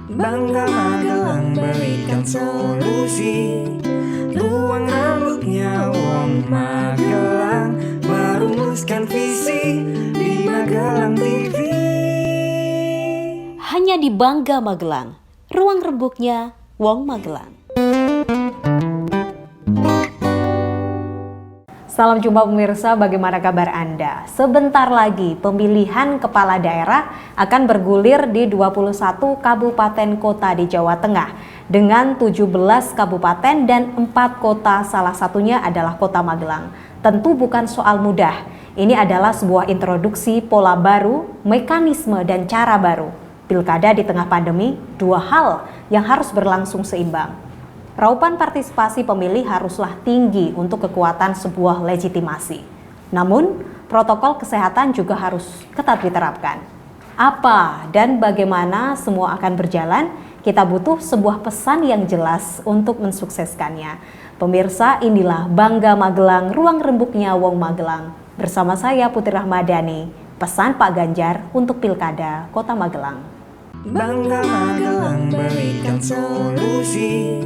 Bangga Magelang berikan solusi. Ruang rambutnya Wong Magelang merumuskan visi di Magelang TV. Hanya di Bangga Magelang, ruang rembuknya Wong Magelang. Salam jumpa pemirsa, bagaimana kabar Anda? Sebentar lagi pemilihan kepala daerah akan bergulir di 21 kabupaten kota di Jawa Tengah dengan 17 kabupaten dan 4 kota, salah satunya adalah Kota Magelang. Tentu bukan soal mudah. Ini adalah sebuah introduksi pola baru, mekanisme dan cara baru. Pilkada di tengah pandemi, dua hal yang harus berlangsung seimbang. Raupan partisipasi pemilih haruslah tinggi untuk kekuatan sebuah legitimasi. Namun, protokol kesehatan juga harus ketat diterapkan. Apa dan bagaimana semua akan berjalan, kita butuh sebuah pesan yang jelas untuk mensukseskannya. Pemirsa, inilah Bangga Magelang, ruang rembuknya Wong Magelang. Bersama saya Putri Rahmadani, pesan Pak Ganjar untuk Pilkada Kota Magelang. Bangga Magelang berikan solusi.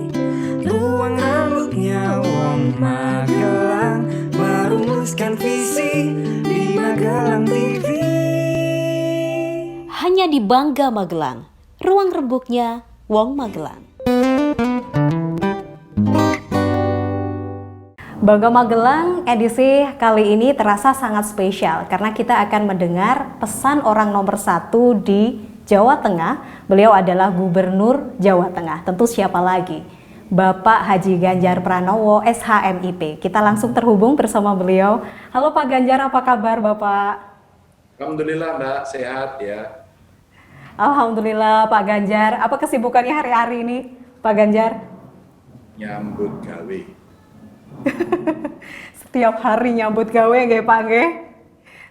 Ruang rambutnya Wong Magelang merumuskan visi di Magelang TV. Hanya di Bangga Magelang, ruang rembuknya Wong Magelang. Bangga Magelang edisi kali ini terasa sangat spesial karena kita akan mendengar pesan orang nomor 1 di Jawa Tengah. Beliau adalah Gubernur Jawa Tengah. Tentu siapa lagi? Bapak Haji Ganjar Pranowo, SHMIP. Kita langsung terhubung bersama beliau. Halo Pak Ganjar, apa kabar Bapak? Alhamdulillah Mbak, sehat ya. Alhamdulillah Pak Ganjar. Apa kesibukannya hari-hari ini Pak Ganjar? Nyambut gawe. Setiap hari nyambut gawe nggih Pak nggih.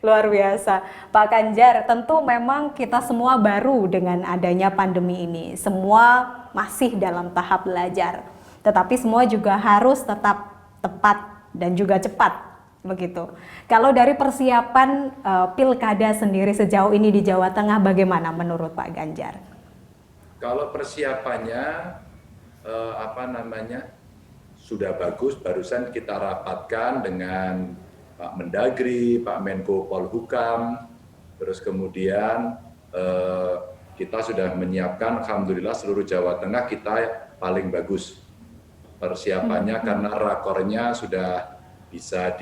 Luar biasa. Pak Ganjar, tentu memang kita semua baru dengan adanya pandemi ini. Semua masih dalam tahap belajar. Tetapi semua juga harus tetap tepat dan juga cepat, begitu. Kalau dari persiapan pilkada sendiri sejauh ini di Jawa Tengah bagaimana menurut Pak Ganjar? Kalau persiapannya sudah bagus. Barusan kita rapatkan dengan Pak Mendagri, Pak Menko Polhukam, terus kemudian kita sudah menyiapkan, alhamdulillah seluruh Jawa Tengah kita paling bagus persiapannya karena rakornya sudah bisa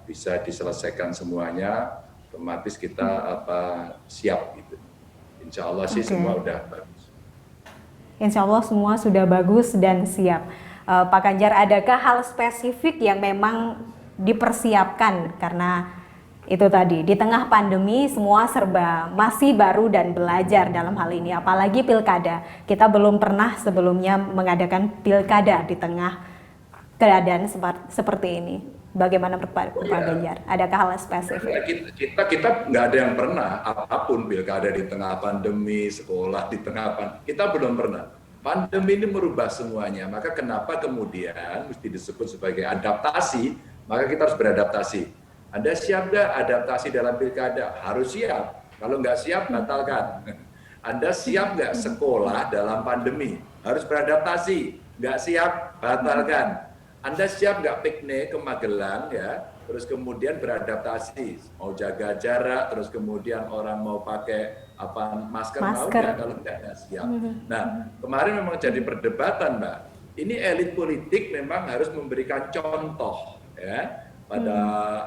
diselesaikan semuanya, otomatis kita siap gitu. Insya Allah sih semua udah bagus. Insya Allah semua sudah bagus dan siap. Pak Ganjar, adakah hal spesifik yang memang dipersiapkan karena itu tadi di tengah pandemi semua serba masih baru dan belajar dalam hal ini, apalagi pilkada. Kita belum pernah sebelumnya mengadakan pilkada di tengah keadaan seperti ini. Bagaimana Pak Ganjar? Adakah hal spesifik? Kita nggak ada yang pernah apapun pilkada di tengah pandemi, sekolah di tengah pandemi, kita belum pernah. Pandemi ini merubah semuanya, maka kenapa kemudian mesti disebut sebagai adaptasi, maka kita harus beradaptasi. Anda siap nggak adaptasi dalam pilkada? Harus siap, kalau nggak siap batalkan. Anda siap nggak sekolah dalam pandemi? Harus beradaptasi, nggak siap batalkan. Anda siap nggak piknik ke Magelang ya, terus kemudian beradaptasi, mau jaga jarak, terus kemudian orang mau pakai masker. Mau nggak? Kalau nggak siap. Nah, kemarin memang jadi perdebatan, Mbak. Ini elit politik memang harus memberikan contoh ya pada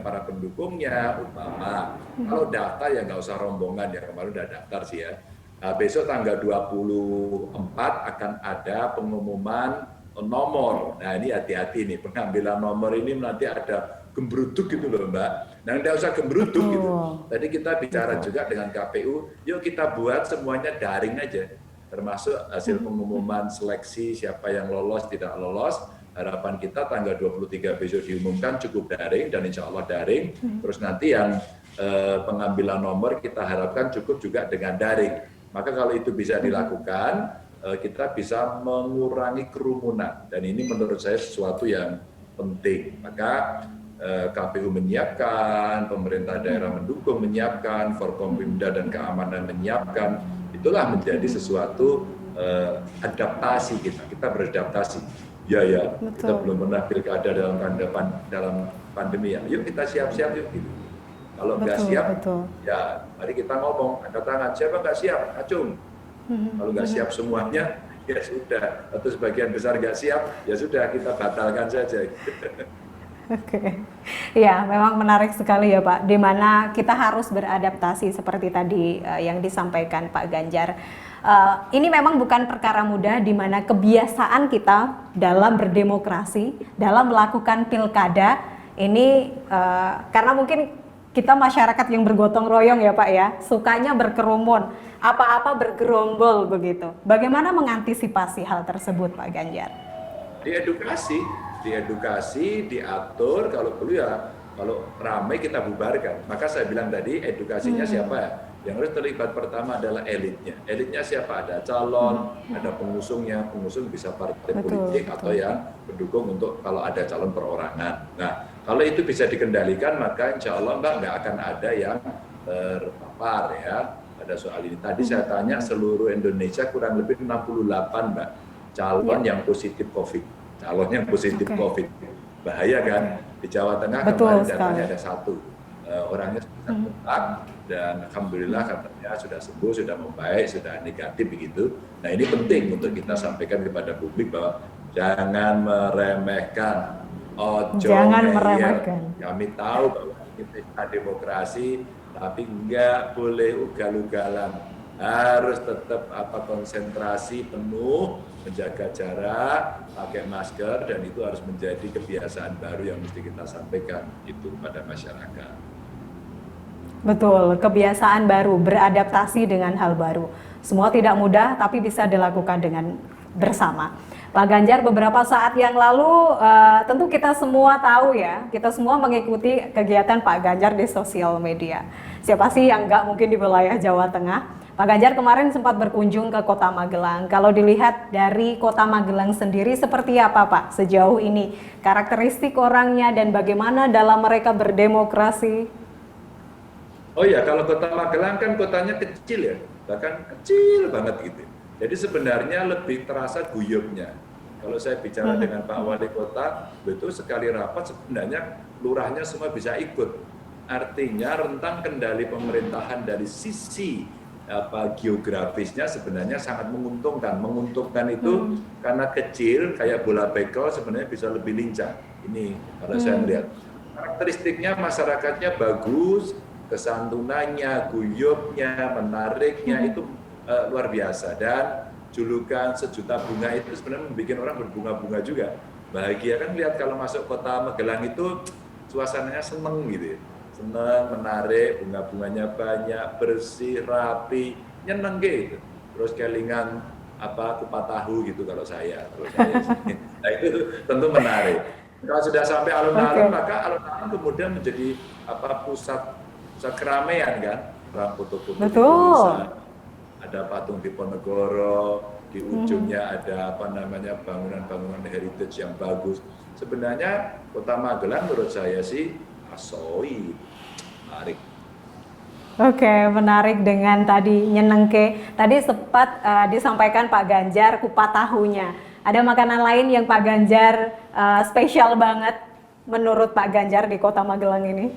para pendukungnya, umpama kalau daftar ya nggak usah rombongan ya, kemarin udah daftar sih ya. Nah, besok tanggal 24 akan ada pengumuman nomor. Nah, ini hati-hati nih, pengambilan nomor ini nanti ada gembrutuk gitu loh Mbak. Nah, nggak usah gembrutuk gitu. Tadi kita bicara juga dengan KPU, yuk kita buat semuanya daring aja. Termasuk hasil pengumuman seleksi siapa yang lolos, tidak lolos. Harapan kita tanggal 23 besok diumumkan cukup daring dan insya Allah daring. Terus nanti yang pengambilan nomor kita harapkan cukup juga dengan daring. Maka kalau itu bisa dilakukan, kita bisa mengurangi kerumunan dan ini menurut saya sesuatu yang penting. Maka KPU menyiapkan, pemerintah daerah mendukung menyiapkan, Forkompimda dan keamanan menyiapkan, itulah menjadi sesuatu adaptasi kita beradaptasi. Ya, kita belum pernah pilkada dalam pandemi ya. Yuk kita siap-siap yuk gitu. Kalau nggak siap, ya mari kita ngomong, angkat tangan. Siapa nggak siap? Acung. Kalau nggak siap semuanya, ya sudah. Atau sebagian besar nggak siap, ya sudah kita batalkan saja. Oke, ya memang menarik sekali ya Pak, di mana kita harus beradaptasi seperti tadi yang disampaikan Pak Ganjar. Ini memang bukan perkara mudah, di mana kebiasaan kita dalam berdemokrasi, dalam melakukan pilkada, ini karena mungkin kita masyarakat yang bergotong royong ya Pak ya, sukanya berkerumun, apa-apa bergerombol begitu. Bagaimana mengantisipasi hal tersebut Pak Ganjar? Diedukasi, diatur, kalau perlu ya, kalau ramai kita bubarkan. Maka saya bilang tadi, edukasinya siapa ya? Yang harus terlibat pertama adalah elitnya. Elitnya siapa? Ada calon, ada pengusungnya. Pengusung bisa partai politik atau yang pendukung untuk kalau ada calon perorangan. Nah, kalau itu bisa dikendalikan, maka insya Allah Mbak nggak akan ada yang terpapar ya pada soal ini. Tadi saya tanya seluruh Indonesia kurang lebih 68 Mbak calon yang positif COVID. Calon yang positif COVID, bahaya kan? Di Jawa Tengah kemarin datanya ada 1, orangnya sudah kontak dan alhamdulillah katanya sudah sembuh, sudah membaik, sudah negatif begitu. Nah ini penting untuk kita sampaikan kepada publik bahwa jangan meremehkan, jangan meremehkan. Kami tahu bahwa kita demokrasi, tapi nggak boleh ugal-ugalan. Harus tetap konsentrasi penuh, menjaga jarak, pakai masker, dan itu harus menjadi kebiasaan baru yang mesti kita sampaikan itu pada masyarakat. Betul, kebiasaan baru, beradaptasi dengan hal baru. Semua tidak mudah, tapi bisa dilakukan dengan bersama. Pak Ganjar, beberapa saat yang lalu tentu kita semua tahu ya, kita semua mengikuti kegiatan Pak Ganjar di sosial media. Siapa sih yang nggak mungkin di wilayah Jawa Tengah? Pak Ganjar kemarin sempat berkunjung ke Kota Magelang. Kalau dilihat dari Kota Magelang sendiri seperti apa Pak sejauh ini? Karakteristik orangnya dan bagaimana dalam mereka berdemokrasi? Oh ya, kalau Kota Magelang kan kotanya kecil ya, bahkan kecil banget gitu. Jadi sebenarnya lebih terasa guyupnya. Kalau saya bicara dengan Pak Wali Kota, betul sekali rapat sebenarnya lurahnya semua bisa ikut. Artinya rentang kendali pemerintahan dari sisi geografisnya sebenarnya sangat menguntungkan. Menguntungkan itu karena kecil kayak bola bekel sebenarnya bisa lebih lincah. Ini kalau saya melihat karakteristiknya masyarakatnya bagus, kesantunannya, guyupnya, menariknya itu luar biasa. Dan julukan sejuta bunga itu sebenarnya membuat orang berbunga-bunga juga. Bahagia kan lihat kalau masuk Kota Magelang itu suasananya seneng gitu ya. Senang, menarik, bunga-bunganya banyak, bersih, rapi, nyeneng gitu. Terus kelingan kupat tahu gitu kalau saya. Nah itu tentu menarik. Kalau sudah sampai alun-alun, maka alun-alun kemudian menjadi pusat keramaian kan, orang foto-foto. Betul. Ada patung Diponegoro, di ujungnya ada bangunan-bangunan heritage yang bagus. Sebenarnya Kota Magelang menurut saya sih asoi, menarik. Oke, menarik dengan tadi nyenengke. Tadi sempat disampaikan Pak Ganjar kupat tahunya. Ada makanan lain yang Pak Ganjar spesial banget menurut Pak Ganjar di Kota Magelang ini?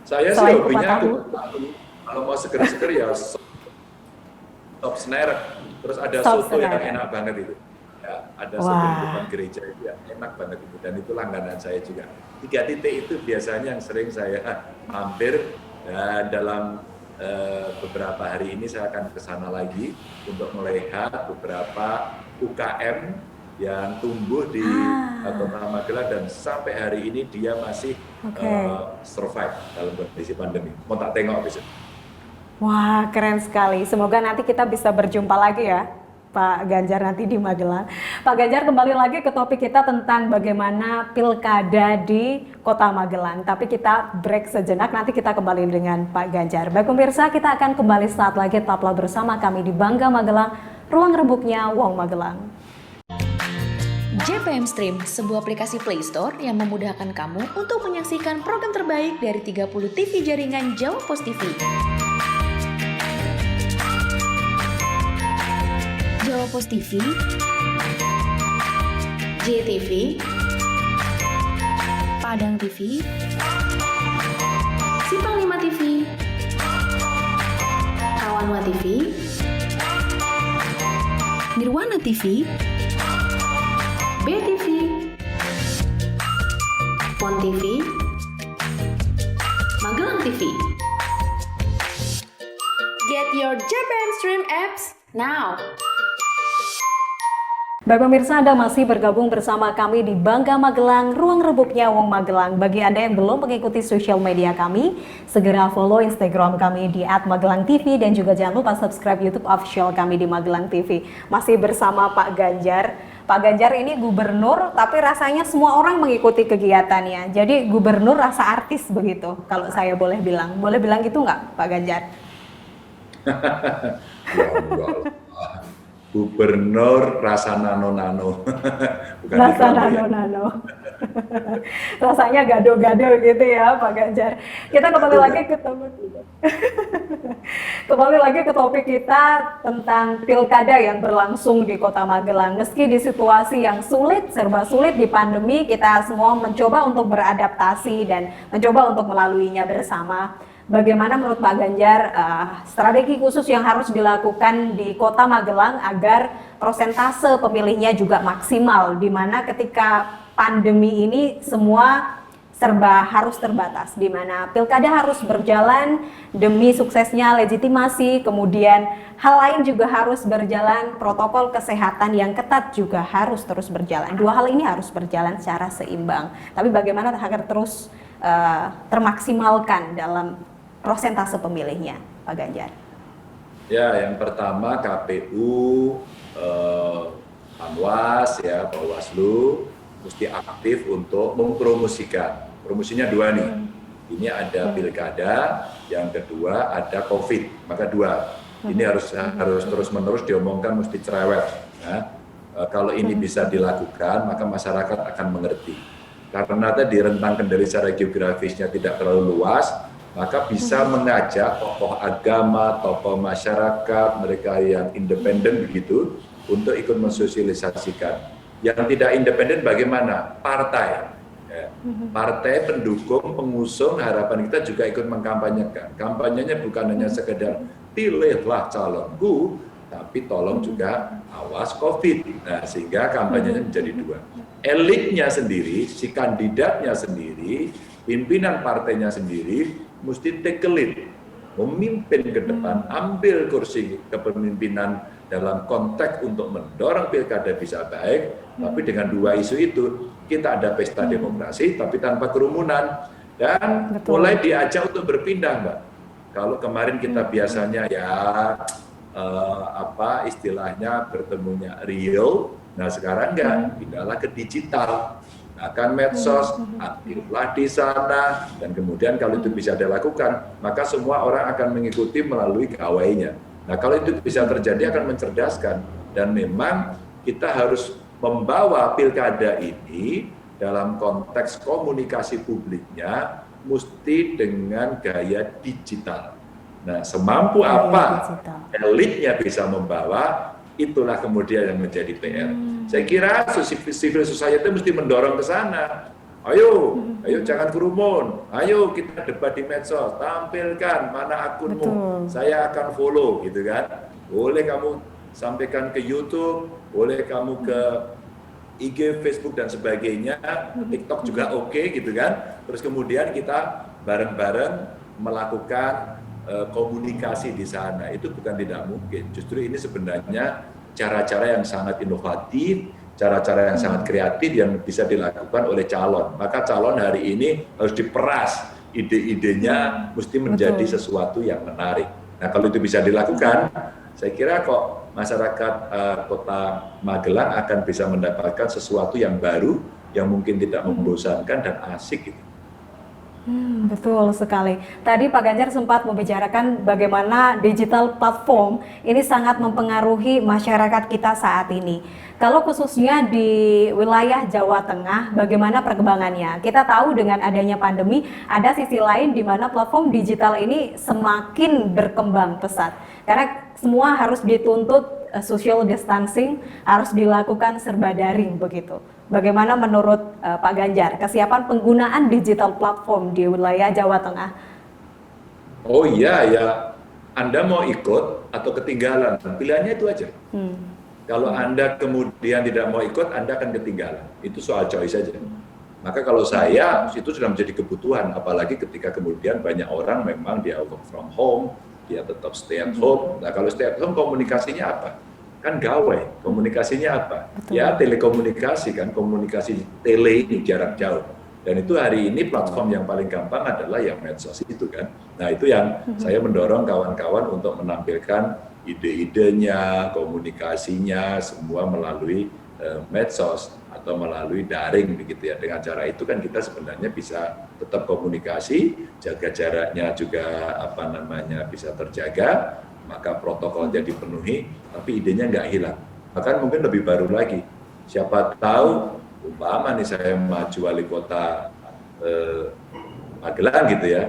Saya sih hobinya kupat tahu. Kalau mau seger-seger ya sop senerek. Terus ada soto yang enak banget itu. Ya, ada soto di depan gereja itu ya, enak banget itu, dan itu langganan saya juga. 3 titik itu biasanya yang sering saya mampir, dan dalam beberapa hari ini saya akan ke sana lagi untuk melihat beberapa UKM yang tumbuh di Kota Magelang dan sampai hari ini dia masih survive dalam kondisi pandemi. Mau tak tengok besok. Wah, keren sekali. Semoga nanti kita bisa berjumpa lagi ya, Pak Ganjar nanti di Magelang. Pak Ganjar, kembali lagi ke topik kita tentang bagaimana pilkada di Kota Magelang. Tapi kita break sejenak, nanti kita kembali dengan Pak Ganjar. Baik pemirsa, kita akan kembali saat lagi, tetaplah bersama kami di Bangga Magelang, ruang rembuknya Wong Magelang. JPM Stream, sebuah aplikasi Play Store yang memudahkan kamu untuk menyaksikan program terbaik dari 30 TV jaringan Jawa Pos TV. Jawa Pos TV, JTV, Padang TV, Simpang 5 TV, Kawanwa TV, Nirwana TV, BTV, Pon TV, Magelang TV. Get your JPM Stream apps now. Baik pemirsa, Anda masih bergabung bersama kami di Bangga Magelang, Ruang Rebuknya Wong Magelang. Bagi Anda yang belum mengikuti sosial media kami, segera follow Instagram kami di @magelangtv dan juga jangan lupa subscribe YouTube official kami di Magelang TV. Masih bersama Pak Ganjar. Pak Ganjar ini gubernur, tapi rasanya semua orang mengikuti kegiatannya. Jadi gubernur rasa artis begitu, kalau saya boleh bilang. Boleh bilang gitu nggak, Pak Ganjar? Ya enggak. Gubernur rasa nano-nano. Bukan Rasa itu, ya. nano-nano. Rasanya gado-gado gitu ya Pak Ganjar. Kita kembali lagi ke topik topik kita tentang pilkada yang berlangsung di Kota Magelang. Meski di situasi yang sulit, serba sulit di pandemi, kita semua mencoba untuk beradaptasi dan mencoba untuk melaluinya bersama. Bagaimana menurut Pak Ganjar strategi khusus yang harus dilakukan di Kota Magelang agar persentase pemilihnya juga maksimal, di mana ketika pandemi ini semua serba harus terbatas, di mana pilkada harus berjalan demi suksesnya legitimasi, kemudian hal lain juga harus berjalan, protokol kesehatan yang ketat juga harus terus berjalan. Dua hal ini harus berjalan secara seimbang. Tapi bagaimana agar terus termaksimalkan dalam prosentase pemilihnya, Pak Ganjar? Ya, yang pertama KPU, Panwas, ya, Bawaslu mesti aktif untuk mempromosikan. Promosinya dua nih. Ini ada pilkada, yang kedua ada COVID. Maka dua. Ini harus terus-menerus diomongkan, mesti cerewet. Nah, kalau ini bisa dilakukan, maka masyarakat akan mengerti. Karena tadi rentang kendali secara geografisnya tidak terlalu luas, maka bisa mengajak tokoh agama, tokoh masyarakat, mereka yang independen begitu, untuk ikut mensosialisasikan. Yang tidak independen bagaimana? Partai. Ya. Partai pendukung, pengusung, harapan kita juga ikut mengkampanyekan. Kampanyenya bukan hanya sekedar pilihlah calonku, tapi tolong juga awas COVID. Nah, sehingga kampanyenya menjadi dua. Elitnya sendiri, si kandidatnya sendiri, pimpinan partainya sendiri, mesti take a lead, memimpin ke depan, ambil kursi kepemimpinan dalam konteks untuk mendorong pilkada bisa baik, tapi dengan dua isu itu, kita ada pesta demokrasi, tapi tanpa kerumunan, dan mulai diajak untuk berpindah, Mbak. Kalau kemarin kita biasanya ya, istilahnya bertemunya real, nah sekarang enggak, pindahlah ke digital. Akan medsos, aktiflah di sana, dan kemudian kalau itu bisa dilakukan, maka semua orang akan mengikuti melalui gawainya. Nah, kalau itu bisa terjadi akan mencerdaskan, dan memang kita harus membawa pilkada ini dalam konteks komunikasi publiknya mesti dengan gaya digital. Nah, semampu apa elitnya bisa membawa, itulah kemudian yang menjadi PR. Saya kira civil society mesti mendorong ke sana. Ayo jangan kerumun. Ayo kita debat di medsos, tampilkan mana akunmu. Saya akan follow gitu kan. Boleh kamu sampaikan ke YouTube, boleh kamu ke IG, Facebook dan sebagainya, TikTok juga oke gitu kan. Terus kemudian kita bareng-bareng melakukan komunikasi di sana. Itu bukan tidak mungkin. Justru ini sebenarnya cara-cara yang sangat inovatif, cara-cara yang sangat kreatif yang bisa dilakukan oleh calon. Maka calon hari ini harus diperas, ide-idenya mesti menjadi sesuatu yang menarik. Nah, kalau itu bisa dilakukan, saya kira kok masyarakat Kota Magelang akan bisa mendapatkan sesuatu yang baru, yang mungkin tidak membosankan dan asik gitu. Betul sekali. Tadi Pak Ganjar sempat membicarakan bagaimana digital platform ini sangat mempengaruhi masyarakat kita saat ini. Kalau khususnya di wilayah Jawa Tengah, bagaimana perkembangannya? Kita tahu dengan adanya pandemi, ada sisi lain di mana platform digital ini semakin berkembang pesat. Karena semua harus dituntut social distancing, harus dilakukan serba daring begitu. Bagaimana menurut Pak Ganjar kesiapan penggunaan digital platform di wilayah Jawa Tengah? Oh iya ya, Anda mau ikut atau ketinggalan, pilihannya itu aja. Kalau Anda kemudian tidak mau ikut, Anda akan ketinggalan. Itu soal choice saja. Maka kalau saya, itu sudah menjadi kebutuhan, apalagi ketika kemudian banyak orang memang dia work from home, dia tetap stay at home. Nah kalau stay at home komunikasinya apa? Kan gawai, komunikasinya apa? Betul. Ya telekomunikasi kan, komunikasi tele ini jarak jauh. Dan itu hari ini platform yang paling gampang adalah yang medsos itu kan. Nah itu yang saya mendorong kawan-kawan untuk menampilkan ide-idenya, komunikasinya, semua melalui medsos atau melalui daring begitu ya. Dengan cara itu kan kita sebenarnya bisa tetap komunikasi, jaga jaraknya juga bisa terjaga, maka protokolnya dipenuhi, tapi idenya nggak hilang. Bahkan mungkin lebih baru lagi, siapa tahu umpama nih saya maju wali kota Magelang gitu ya,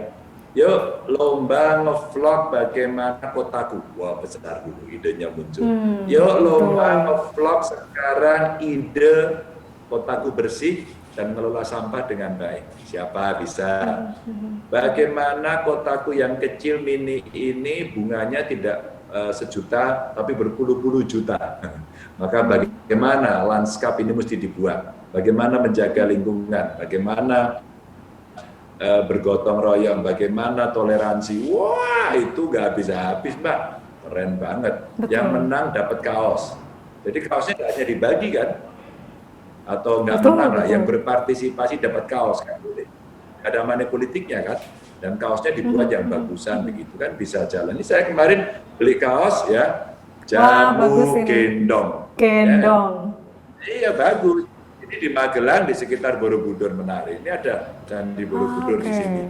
yuk lomba nge-vlog bagaimana kotaku, wah besar dulu idenya muncul. Yuk lomba nge-vlog sekarang ide kotaku bersih dan mengelola sampah dengan baik. Siapa bisa? Bagaimana kotaku yang kecil mini ini bunganya tidak sejuta tapi berpuluh-puluh juta. Maka bagaimana lanskap ini mesti dibuat? Bagaimana menjaga lingkungan? Bagaimana bergotong royong? Bagaimana toleransi? Wah itu nggak habis-habis Mbak. Keren banget. Betul. Yang menang dapat kaos. Jadi kaosnya nggak hanya dibagi kan? Atau nggak menang lah, yang berpartisipasi dapat kaos kan boleh. Ada money politiknya kan, dan kaosnya dibuat yang bagusan begitu kan bisa jalan. Ini saya kemarin beli kaos ya, jamu gendong. Gendong. Ya. Iya bagus. Ini di Magelang di sekitar Borobudur Menari. Ini ada Candi Borobudur di sini.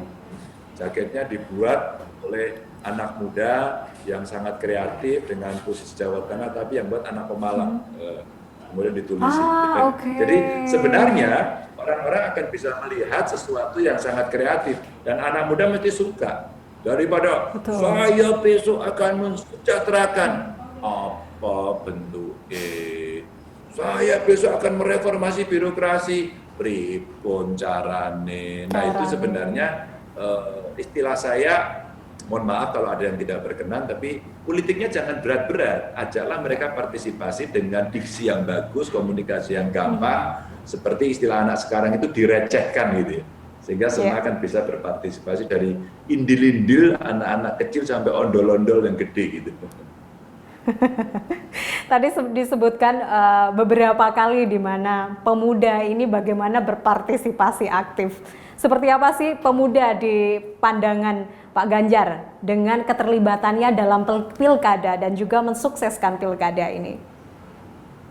Jaketnya dibuat oleh anak muda yang sangat kreatif dengan posisi Jawa Tengah, tapi yang buat anak Pemalang. Kemudian ditulis. Jadi sebenarnya orang-orang akan bisa melihat sesuatu yang sangat kreatif dan anak muda mesti suka daripada saya besok akan mensejahterakan apa bentuk saya besok akan mereformasi birokrasi pripun carane. Nah itu sebenarnya istilah saya, mohon maaf kalau ada yang tidak berkenan, tapi politiknya jangan berat-berat, ajaklah mereka partisipasi dengan diksi yang bagus, komunikasi yang gampang, seperti istilah anak sekarang itu direcehkan gitu ya. Sehingga semua akan bisa berpartisipasi dari indil-indil anak-anak kecil sampai ondol-ondol yang gede gitu. Tadi disebutkan beberapa kali di mana pemuda ini bagaimana berpartisipasi aktif. Seperti apa sih pemuda di pandangan Pak Ganjar dengan keterlibatannya dalam pilkada dan juga mensukseskan pilkada ini?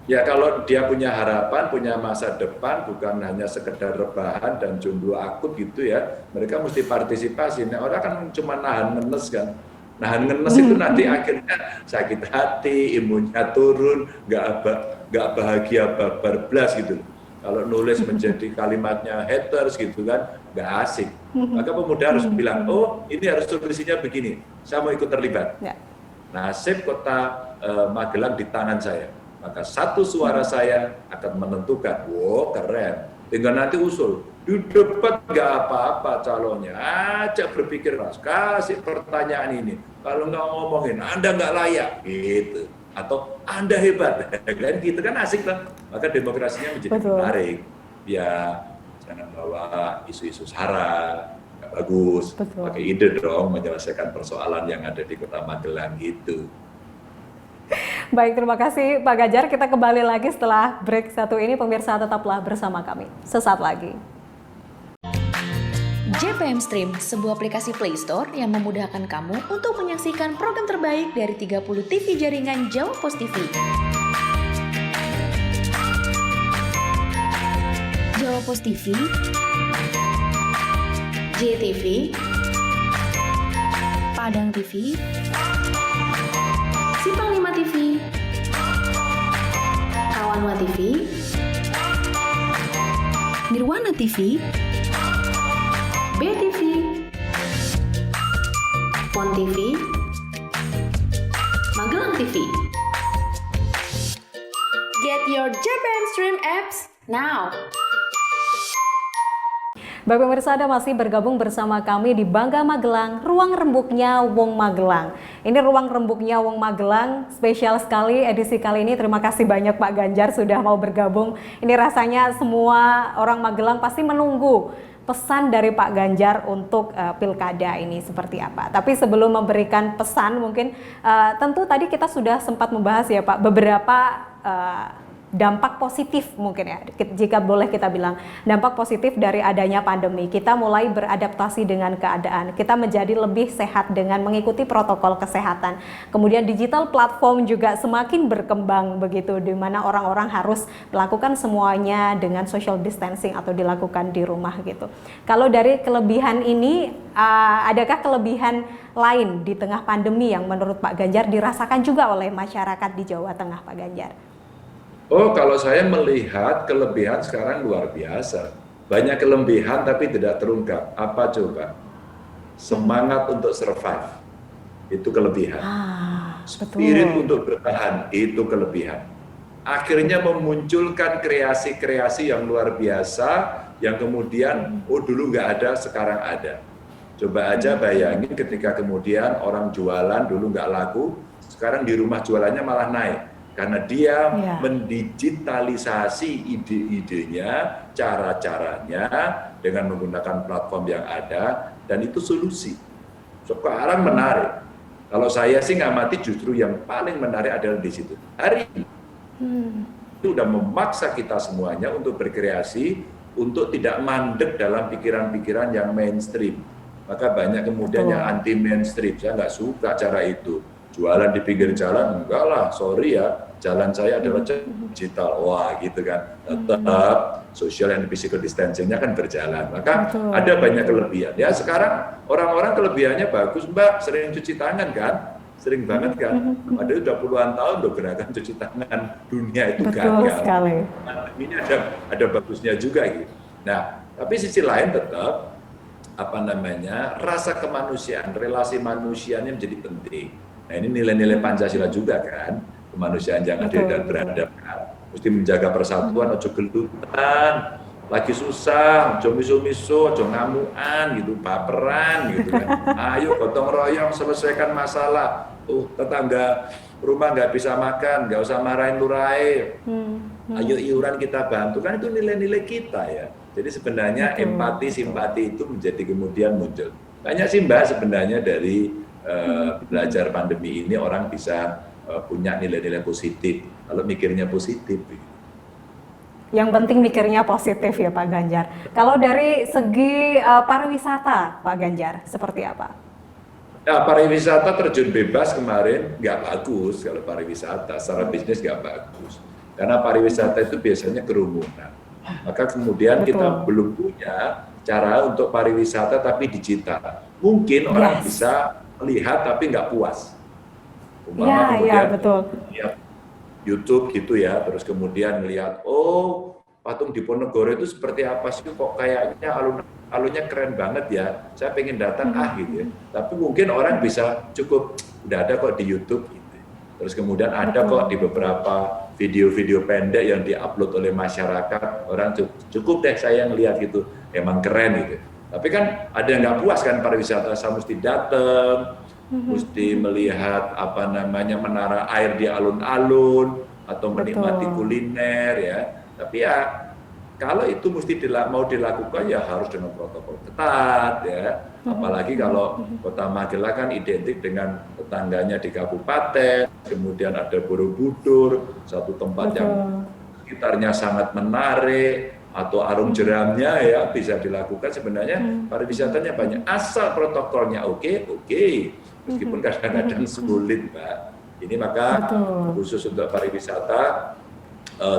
Ya kalau dia punya harapan, punya masa depan, bukan hanya sekedar rebahan dan jomblo akut gitu ya, mereka mesti partisipasi. Nah orang kan cuma nahan ngenes kan, nahan ngenes itu nanti akhirnya sakit hati, imunnya turun, nggak bahagia bablas gitu. Kalau nulis menjadi kalimatnya haters gitu kan, nggak asik. Maka pemuda harus bilang, oh ini harus solusinya begini, saya mau ikut terlibat. Nasib kota Magelang di tangan saya. Maka satu suara saya akan menentukan, wow keren. Tinggal nanti usul, di debat nggak apa-apa calonnya, ajak berpikir keras, kasih pertanyaan ini. Kalau nggak ngomongin, Anda nggak layak, gitu. Atau Anda hebat, kan gitu kan asik lah. Maka demokrasinya menjadi menarik. Ya jangan bawa isu-isu sara, nggak bagus. Pakai ide dong menyelesaikan persoalan yang ada di kota Magelang itu. Baik, terima kasih Pak Ganjar. Kita kembali lagi setelah break satu ini. Pemirsa tetaplah bersama kami. Sesaat lagi. JPM Stream, sebuah aplikasi Play Store yang memudahkan kamu untuk menyaksikan program terbaik dari 30 TV jaringan Jawa Pos TV. Jawa Pos TV, JTV, Padang TV, Simpang 5 TV, Kawanwa TV, Nirwana TV, BTV, Pon TV, Magelang TV. Get your JPM Stream apps now. Bapak pemirsa, Anda masih bergabung bersama kami di Bangga Magelang, Ruang Rembuknya Wong Magelang. Ini Ruang Rembuknya Wong Magelang, spesial sekali edisi kali ini. Terima kasih banyak Pak Ganjar sudah mau bergabung. Ini rasanya semua orang Magelang pasti menunggu pesan dari Pak Ganjar untuk pilkada ini seperti apa. Tapi sebelum memberikan pesan mungkin tentu tadi kita sudah sempat membahas ya Pak beberapa dampak positif mungkin ya, jika boleh kita bilang dampak positif dari adanya pandemi. Kita mulai beradaptasi dengan keadaan, kita menjadi lebih sehat dengan mengikuti protokol kesehatan. Kemudian digital platform juga semakin berkembang begitu, di mana orang-orang harus melakukan semuanya dengan social distancing atau dilakukan di rumah gitu. Kalau dari kelebihan ini, adakah kelebihan lain di tengah pandemi yang menurut Pak Ganjar dirasakan juga oleh masyarakat di Jawa Tengah, Pak Ganjar? Oh, kalau saya melihat kelebihan sekarang luar biasa. Banyak kelebihan tapi tidak terungkap. Apa coba? Semangat untuk survive. Itu kelebihan. Spirit untuk bertahan. Itu kelebihan. Akhirnya memunculkan kreasi-kreasi yang luar biasa, yang kemudian, oh dulu nggak ada, sekarang ada. Coba aja bayangin ketika kemudian orang jualan dulu nggak laku, sekarang di rumah jualannya malah naik. Karena dia mendigitalisasi ide-idenya, cara-caranya dengan menggunakan platform yang ada, dan itu solusi. Sekarang menarik. Kalau saya sih ngamati justru yang paling menarik adalah di situ. Hari ini itu udah memaksa kita semuanya untuk berkreasi, untuk tidak mandek dalam pikiran-pikiran yang mainstream. Maka banyak kemudian yang anti mainstream. Saya nggak suka cara itu. Jualan di pinggir jalan, enggak lah, sorry ya, jalan saya adalah digital, wah gitu kan. Tetap social and physical distancing-nya kan berjalan, maka ada banyak kelebihan. Ya sekarang orang-orang kelebihannya bagus Mbak, sering cuci tangan kan, sering banget kan. Ada udah puluhan tahun loh gerakan cuci tangan dunia itu gagal. Sekali. Ini ada bagusnya juga gitu. Nah, tapi sisi lain tetap rasa kemanusiaan, relasi manusianya menjadi penting. Nah ini nilai-nilai Pancasila juga kan, kemanusiaan yang adil dan beradab kan. Mesti menjaga persatuan, ojo gelutan, lagi susah, ojo miso-miso, ojo ngamuan gitu, baperan gitu kan. Ayo gotong royong selesaikan masalah. Tetangga rumah nggak bisa makan, nggak usah marahin lurae. Ayo iuran kita bantu, kan itu nilai-nilai kita ya. Jadi sebenarnya empati, simpati itu menjadi kemudian muncul. Banyak sih Mbak sebenarnya dari belajar pandemi ini orang bisa punya nilai-nilai positif kalau mikirnya positif. Yang penting mikirnya positif ya Pak Ganjar. Kalau dari segi pariwisata Pak Ganjar seperti apa? Ya, pariwisata terjun bebas kemarin nggak bagus kalau pariwisata secara bisnis nggak bagus karena pariwisata itu biasanya kerumunan. Maka kemudian kita belum punya cara untuk pariwisata tapi digital. Mungkin orang bisa melihat tapi nggak puas. Iya betul. Lihat YouTube gitu ya, terus kemudian melihat patung Diponegoro itu seperti apa sih, kok kayaknya alunnya keren banget ya, saya pengen datang gitu ya. Tapi mungkin orang bisa cukup udah ada kok di YouTube gitu. Terus kemudian ada kok di beberapa video-video pendek yang diupload oleh masyarakat, orang cukup deh saya ngelihat gitu, emang keren gitu. Tapi kan ada yang nggak puas kan pariwisata, saya mesti datang, mesti melihat menara air di alun-alun atau menikmati kuliner ya. Tapi ya kalau itu mau dilakukan ya harus dengan protokol ketat ya. Apalagi kalau Kota Magelang kan identik dengan tetangganya di kabupaten, kemudian ada Borobudur, satu tempat yang sekitarnya sangat menarik. Atau arung jeramnya ya bisa dilakukan sebenarnya pariwisatanya banyak asal protokolnya oke. Meskipun kadang-kadang sulit Mbak. Ini maka khusus untuk pariwisata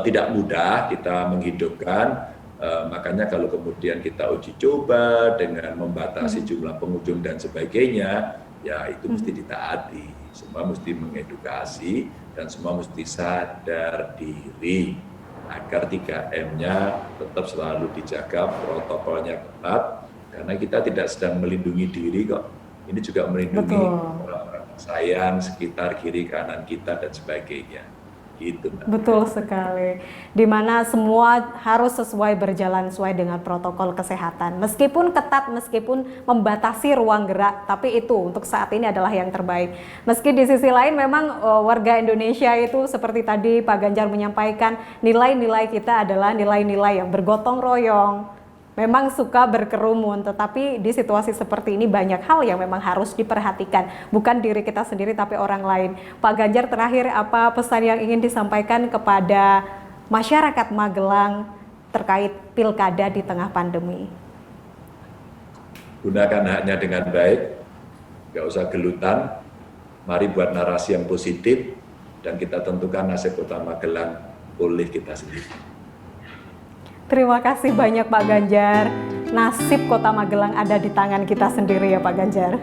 tidak mudah kita menghidupkan Makanya kalau kemudian kita uji coba dengan membatasi jumlah pengunjung dan sebagainya, ya itu mesti ditaati. Semua mesti mengedukasi dan semua mesti sadar diri agar 3M-nya tetap selalu dijaga, protokolnya ketat, karena kita tidak sedang melindungi diri kok. Ini juga melindungi orang-orang sayang sekitar kiri kanan kita dan sebagainya. Gitu, Mbak. Betul sekali. Di mana semua harus berjalan sesuai dengan protokol kesehatan. Meskipun ketat, meskipun membatasi ruang gerak, tapi itu untuk saat ini adalah yang terbaik. Meski di sisi lain memang warga Indonesia itu seperti tadi Pak Ganjar menyampaikan, nilai-nilai kita adalah nilai-nilai yang bergotong royong. Memang suka berkerumun, tetapi di situasi seperti ini banyak hal yang memang harus diperhatikan. Bukan diri kita sendiri, tapi orang lain. Pak Ganjar, terakhir apa pesan yang ingin disampaikan kepada masyarakat Magelang terkait pilkada di tengah pandemi? Gunakan haknya dengan baik, nggak usah gelutan. Mari buat narasi yang positif, dan kita tentukan nasib Kota Magelang oleh kita sendiri. Terima kasih banyak Pak Ganjar. Nasib Kota Magelang ada di tangan kita sendiri ya Pak Ganjar.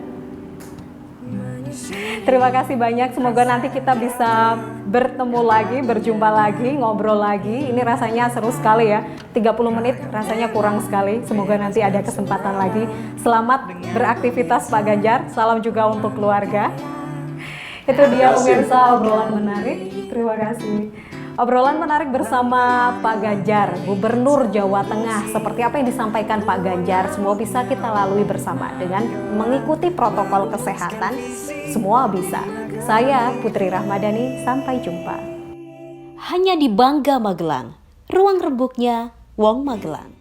Terima kasih banyak. Semoga nanti kita bisa bertemu lagi, berjumpa lagi, ngobrol lagi. Ini rasanya seru sekali ya. 30 menit rasanya kurang sekali. Semoga nanti ada kesempatan lagi. Selamat beraktivitas Pak Ganjar. Salam juga untuk keluarga. Itu dia pemirsa obrolan menarik. Terima kasih. Obrolan menarik bersama Pak Ganjar, Gubernur Jawa Tengah. Seperti apa yang disampaikan Pak Ganjar, semua bisa kita lalui bersama dengan mengikuti protokol kesehatan. Semua bisa. Saya Putri Rahmadani, sampai jumpa. Hanya di Bangga Magelang, ruang rembuknya Wong Magelang.